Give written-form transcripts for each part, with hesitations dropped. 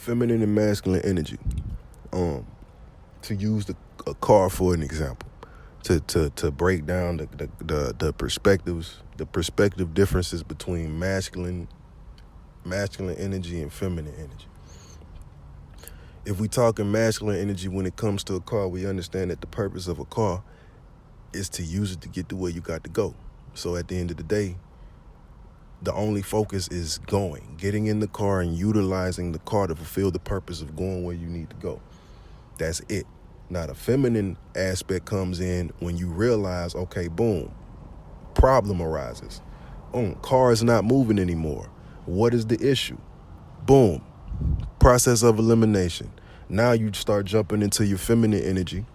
feminine and masculine energy. To use a car for an example, to break down the perspectives, the perspective differences between masculine energy and feminine energy. If we talking masculine energy when it comes to a car, we understand that the purpose of a car is to use it to get to where you got to go. So at the end of the day, the only focus is getting in the car and utilizing the car to fulfill the purpose of going where you need to go. That's it. Now, the feminine aspect comes in when you realize, okay, boom, problem arises. Car is not moving anymore. What is the issue? Boom, process of elimination. Now you start jumping into your feminine energy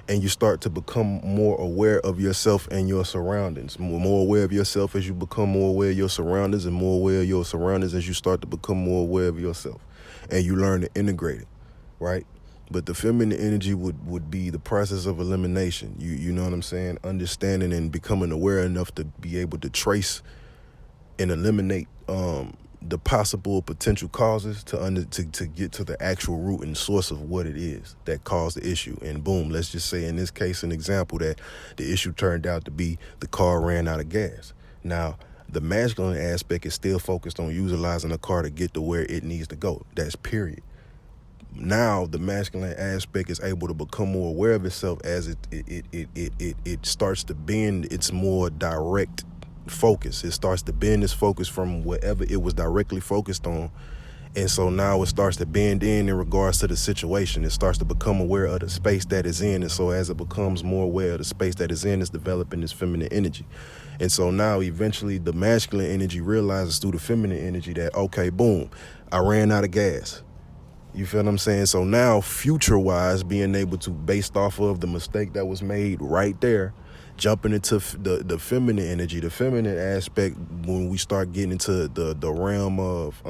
and you start to become more aware of yourself and your surroundings. More aware of yourself as you become more aware of your surroundings, and more aware of your surroundings as you start to become more aware of yourself. And you learn to integrate it, right? But the feminine energy would be the process of elimination. You know what I'm saying? Understanding and becoming aware enough to be able to trace and eliminate the possible potential causes to get to the actual root and source of what it is that caused the issue. And boom, let's just say in this case, an example that the issue turned out to be the car ran out of gas. Now, the masculine aspect is still focused on utilizing a car to get to where it needs to go. That's period. Now the masculine aspect is able to become more aware of itself as it starts to bend its more direct focus. It starts to bend its focus from whatever it was directly focused on. And so now it starts to bend in regards to the situation. It starts to become aware of the space that it's in. And so as it becomes more aware of the space that it's in, it's developing this feminine energy. And so now eventually the masculine energy realizes through the feminine energy that, okay, boom, I ran out of gas. You feel what I'm saying? So now future-wise, being able to, based off of the mistake that was made right there, jumping into the feminine energy, the feminine aspect, when we start getting into the realm of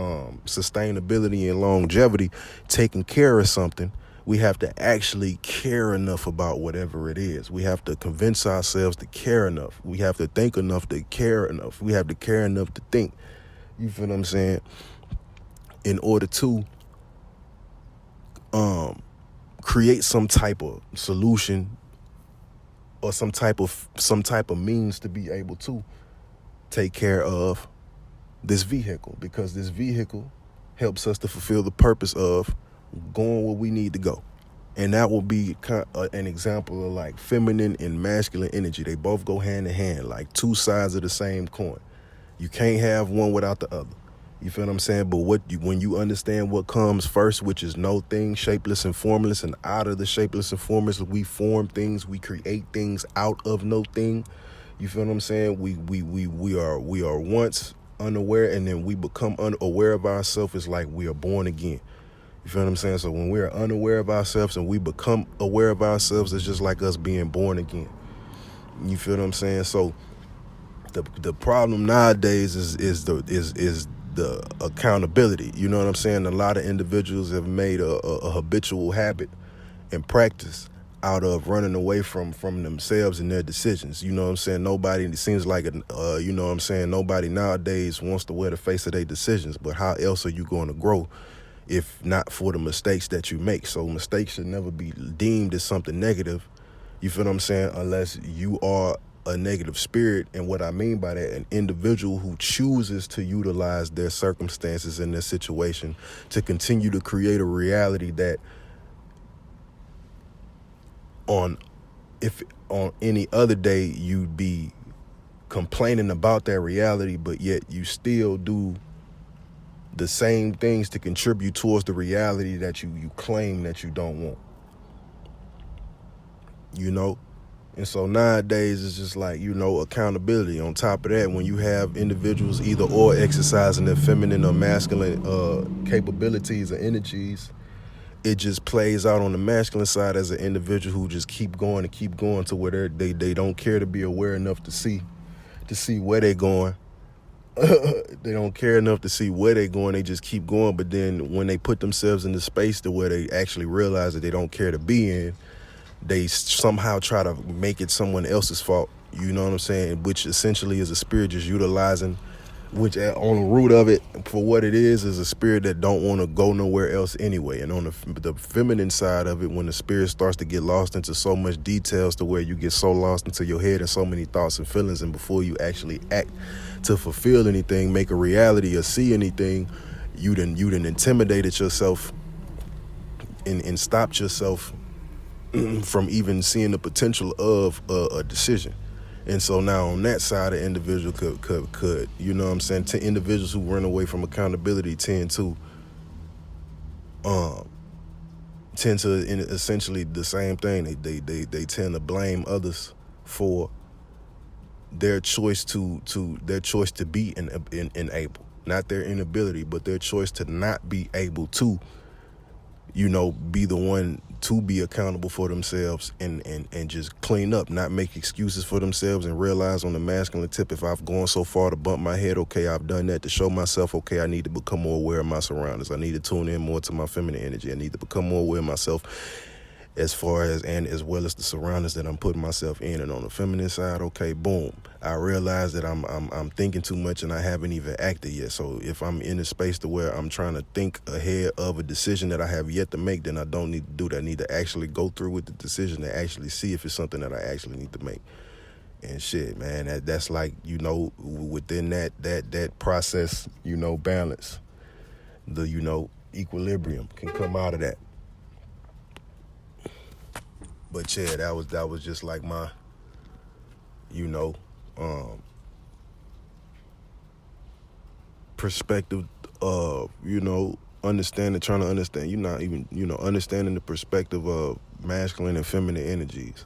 sustainability and longevity, taking care of something, we have to actually care enough about whatever it is. We have to convince ourselves to care enough. We have to think enough to care enough. We have to care enough to think. You feel what I'm saying? In order to create some type of solution or some type of means to be able to take care of this vehicle, because this vehicle helps us to fulfill the purpose of going where we need to go. And that will be an example of like feminine and masculine energy. They both go hand in hand, like two sides of the same coin. You can't have one without the other. You feel what I'm saying? But when you understand what comes first, which is no thing, shapeless and formless, and out of the shapeless and formless, we form things, we create things out of no thing. You feel what I'm saying? We are once unaware, and then we become unaware of ourselves. It's like we are born again. You feel what I'm saying? So when we are unaware of ourselves and we become aware of ourselves, it's just like us being born again. You feel what I'm saying? So the problem nowadays is the accountability. You know what I'm saying? A lot of individuals have made a habitual habit and practice out of running away from themselves and their decisions. You know what I'm saying? Nobody, it seems like, you know what I'm saying? Nobody nowadays wants to wear the face of their decisions. But how else are you going to grow if not for the mistakes that you make? So mistakes should never be deemed as something negative. You feel what I'm saying? Unless you are a negative spirit. And what I mean by that, an individual who chooses to utilize their circumstances and their situation to continue to create a reality that if on any other day you'd be complaining about that reality, but yet you still do the same things to contribute towards the reality that you claim that you don't want. You know? And so nowadays it's just like, you know, accountability. On top of that, when you have individuals either or exercising their feminine or masculine capabilities or energies, it just plays out on the masculine side as an individual who just keep going to where they don't care to be aware enough to see where they're going. They don't care enough to see where they're going. They just keep going. But then when they put themselves in the space to where they actually realize that they don't care to be in, they somehow try to make it someone else's fault. You know what I'm saying? Which essentially is a spirit just utilizing which on the root of it, for what it is a spirit that don't want to go nowhere else anyway. And on the feminine side of it, when the spirit starts to get lost into so much details to where you get so lost into your head and so many thoughts and feelings, and before you actually act to fulfill anything, make a reality or see anything, you done intimidated yourself and stopped yourself from even seeing the potential of a decision. And so now on that side, an individual could you know what I'm saying, individuals who run away from accountability tend to essentially the same thing. They tend to blame others for their choice to be unable, not their inability, but their choice to not be able to, you know, be the one to be accountable for themselves and just clean up, not make excuses for themselves, and realize on the masculine tip, if I've gone so far to bump my head, okay, I've done that to show myself, okay, I need to become more aware of my surroundings. I need to tune in more to my feminine energy. I need to become more aware of myself as far as and as well as the surroundings that I'm putting myself in. And on the feminine side, okay, boom, I realize that I'm thinking too much and I haven't even acted yet. So if I'm in a space to where I'm trying to think ahead of a decision that I have yet to make, then I don't need to do that. I need to actually go through with the decision to actually see if it's something that I actually need to make. And shit, man, that's like, you know, within that process, you know, balance, the, you know, equilibrium can come out of that. But yeah, that was just like my, you know, perspective of, you know, trying to understand, you're not even, you know, understanding the perspective of masculine and feminine energies.